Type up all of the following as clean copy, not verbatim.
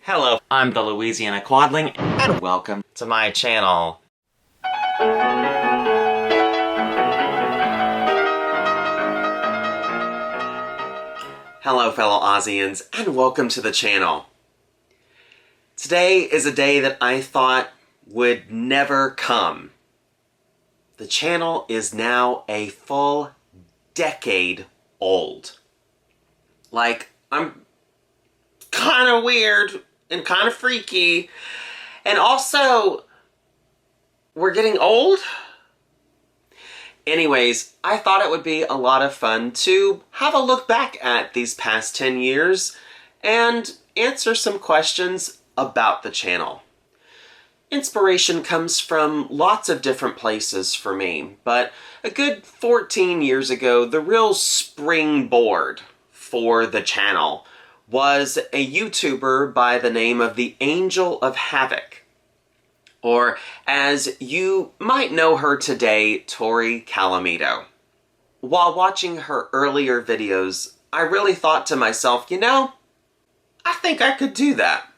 Hello, I'm the Louisiana Quadling, and welcome to my channel. Hello, fellow Aussians, and welcome to the channel. Today is a day that I thought would never come. The channel is now a full decade old. Like, I'm kind of weird and kind of freaky, and also, we're getting old? Anyways, I thought it would be a lot of fun to have a look back at these past 10 years and answer some questions about the channel. Inspiration comes from lots of different places for me, but a good 14 years ago, the real springboard for the channel was a YouTuber by the name of the Angel of Havoc, or as you might know her today, Tori Calamito. While watching her earlier videos, I really thought to myself, you know, I think I could do that.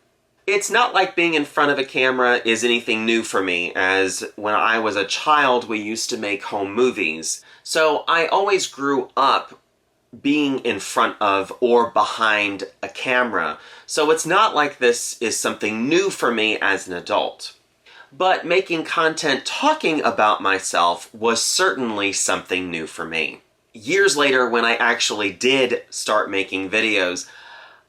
It's not like being in front of a camera is anything new for me, as when I was a child we used to make home movies. So I always grew up being in front of or behind a camera, so it's not like this is something new for me as an adult. But making content talking about myself was certainly something new for me. Years later, when I actually did start making videos,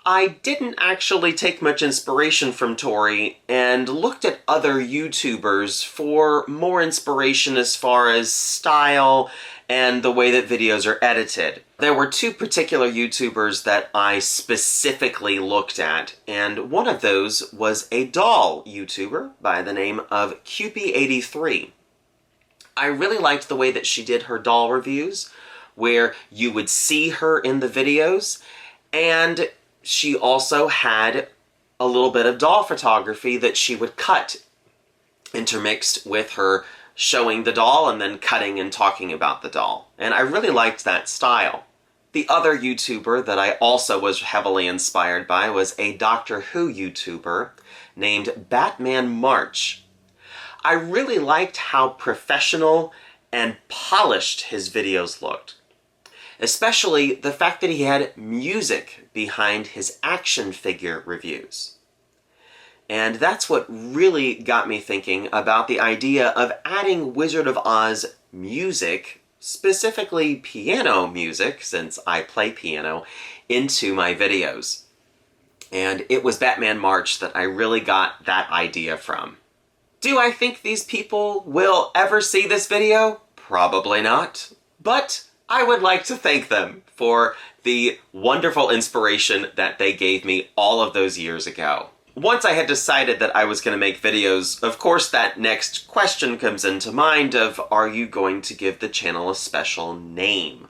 I didn't actually take much inspiration from Tori and looked at other YouTubers for more inspiration as far as style and the way that videos are edited. There were two particular YouTubers that I specifically looked at, and one of those was a doll YouTuber by the name of Cupie83. I really liked the way that she did her doll reviews, where you would see her in the videos, and she also had a little bit of doll photography that she would cut, intermixed with her showing the doll and then cutting and talking about the doll. And I really liked that style. The other YouTuber that I also was heavily inspired by was a Doctor Who YouTuber named Batman March. I really liked how professional and polished his videos looked. Especially the fact that he had music behind his action figure reviews. And that's what really got me thinking about the idea of adding Wizard of Oz music, specifically piano music, since I play piano, into my videos. And it was Batman March that I really got that idea from. Do I think these people will ever see this video? Probably not. But I would like to thank them for the wonderful inspiration that they gave me all of those years ago. Once I had decided that I was going to make videos, of course that next question comes into mind of, are you going to give the channel a special name?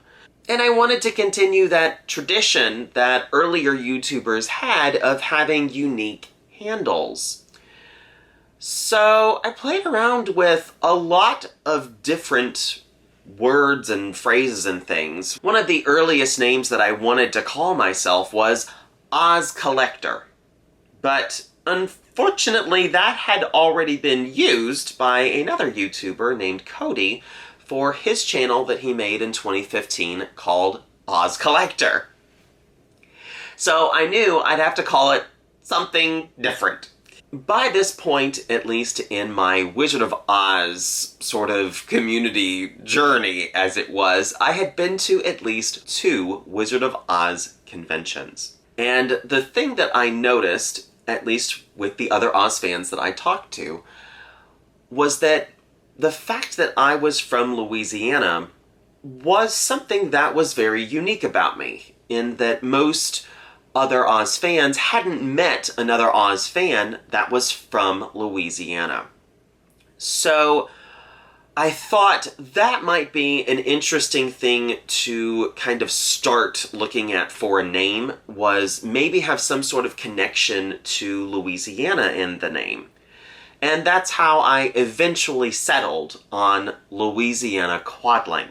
And I wanted to continue that tradition that earlier YouTubers had of having unique handles. So I played around with a lot of different words and phrases and things. One of the earliest names that I wanted to call myself was Oz Collector. But unfortunately, that had already been used by another YouTuber named Cody for his channel that he made in 2015 called Oz Collector. So I knew I'd have to call it something different. By this point, at least in my Wizard of Oz sort of community journey as it was, I had been to at least 2 Wizard of Oz conventions. And the thing that I noticed, at least with the other Oz fans that I talked to, was that the fact that I was from Louisiana was something that was very unique about me, in that most other Oz fans hadn't met another Oz fan that was from Louisiana. So I thought that might be an interesting thing to kind of start looking at for a name, was maybe have some sort of connection to Louisiana in the name. And that's how I eventually settled on Louisiana Quadling.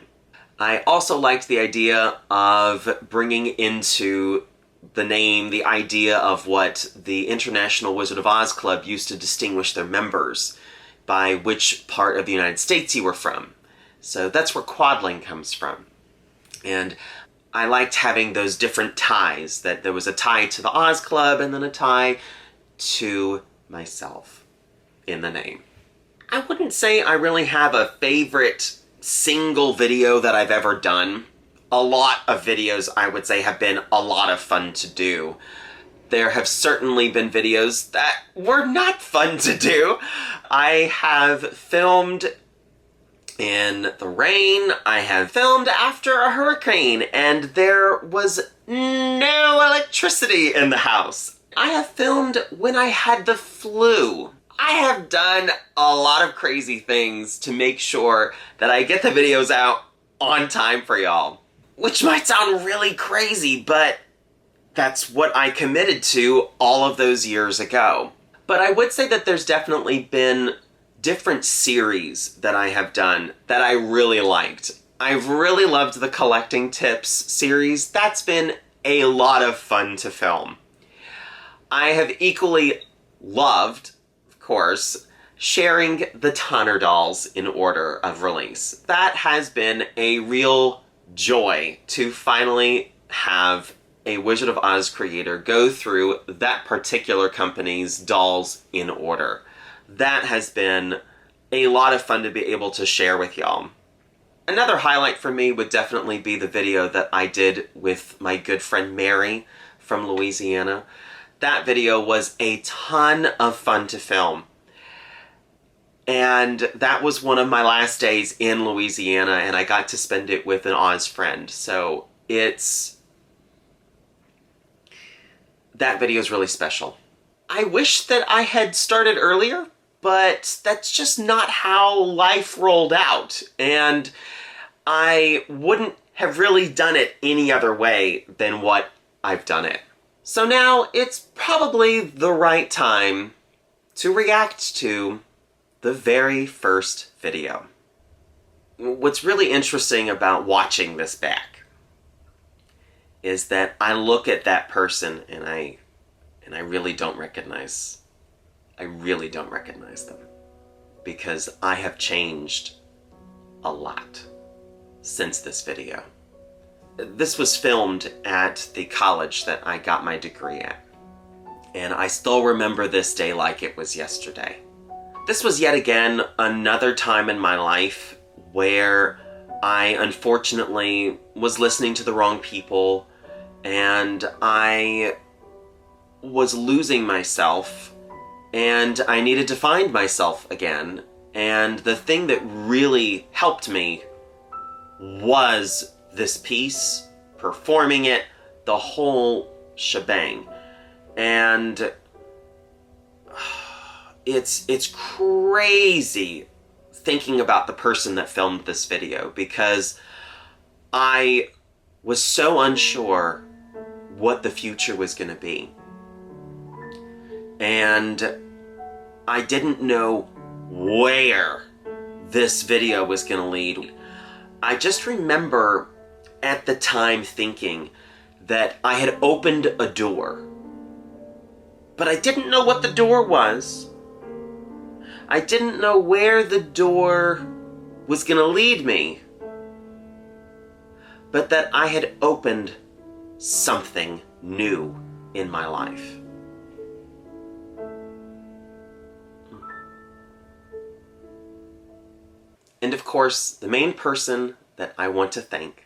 I also liked the idea of bringing into the name, the idea of what the International Wizard of Oz Club used to distinguish their members by which part of the United States you were from. So that's where Quadling comes from. And I liked having those different ties, that there was a tie to the Oz Club and then a tie to myself in the name. I wouldn't say I really have a favorite single video that I've ever done. A lot of videos, I would say, have been a lot of fun to do. There have certainly been videos that were not fun to do. I have filmed in the rain, I have filmed after a hurricane, and there was no electricity in the house. I have filmed when I had the flu. I have done a lot of crazy things to make sure that I get the videos out on time for y'all. Which might sound really crazy, but that's what I committed to all of those years ago. But I would say that there's definitely been different series that I have done that I really liked. I've really loved the Collecting Tips series. That's been a lot of fun to film. I have equally loved, of course, sharing the Tonner dolls in order of release. That has been a real joy to finally have a Wizard of Oz creator go through that particular company's dolls in order. That has been a lot of fun to be able to share with y'all. Another highlight for me would definitely be the video that I did with my good friend Mary from Louisiana. That video was a ton of fun to film. And that was one of my last days in Louisiana, and I got to spend it with an Oz friend. So that video is really special. I wish that I had started earlier, but that's just not how life rolled out. And I wouldn't have really done it any other way than what I've done it. So now it's probably the right time to react to the very first video. What's really interesting about watching this back is that I look at that person and I really don't recognize them, because I have changed a lot since this video. This was filmed at the college that I got my degree at, and I still remember this day like it was yesterday. This was yet again another time in my life where I unfortunately was listening to the wrong people, and I was losing myself, and I needed to find myself again. And the thing that really helped me was this piece, performing it, the whole shebang. And it's crazy thinking about the person that filmed this video, because I was so unsure what the future was going to be. And I didn't know where this video was going to lead. I just remember at the time thinking that I had opened a door, but I didn't know what the door was. I didn't know where the door was going to lead me, but that I had opened something new in my life. And of course, the main person that I want to thank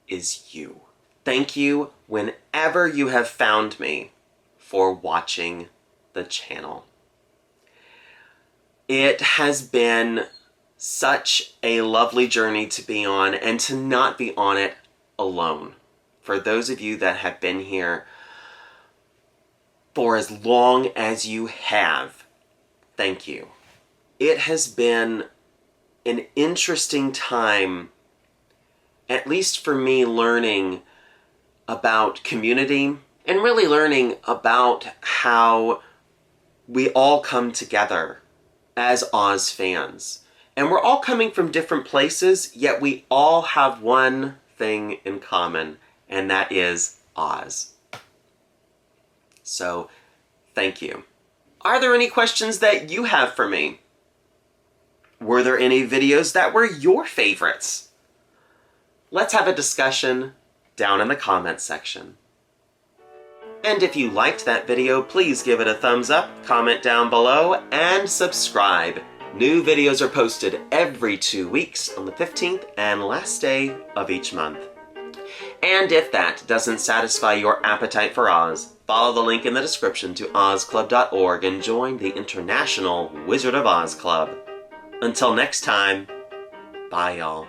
is you. Thank you whenever you have found me for watching the channel. It has been such a lovely journey to be on, and to not be on it alone. For those of you that have been here for as long as you have, thank you. It has been an interesting time, at least for me, learning about community and really learning about how we all come together as Oz fans. And we're all coming from different places, yet we all have one thing in common, and that is Oz. So, thank you. Are there any questions that you have for me? Were there any videos that were your favorites? Let's have a discussion down in the comments section. And if you liked that video, please give it a thumbs up, comment down below, and subscribe. New videos are posted every 2 weeks on the 15th and last day of each month. And if that doesn't satisfy your appetite for Oz, follow the link in the description to ozclub.org and join the International Wizard of Oz Club. Until next time, bye y'all.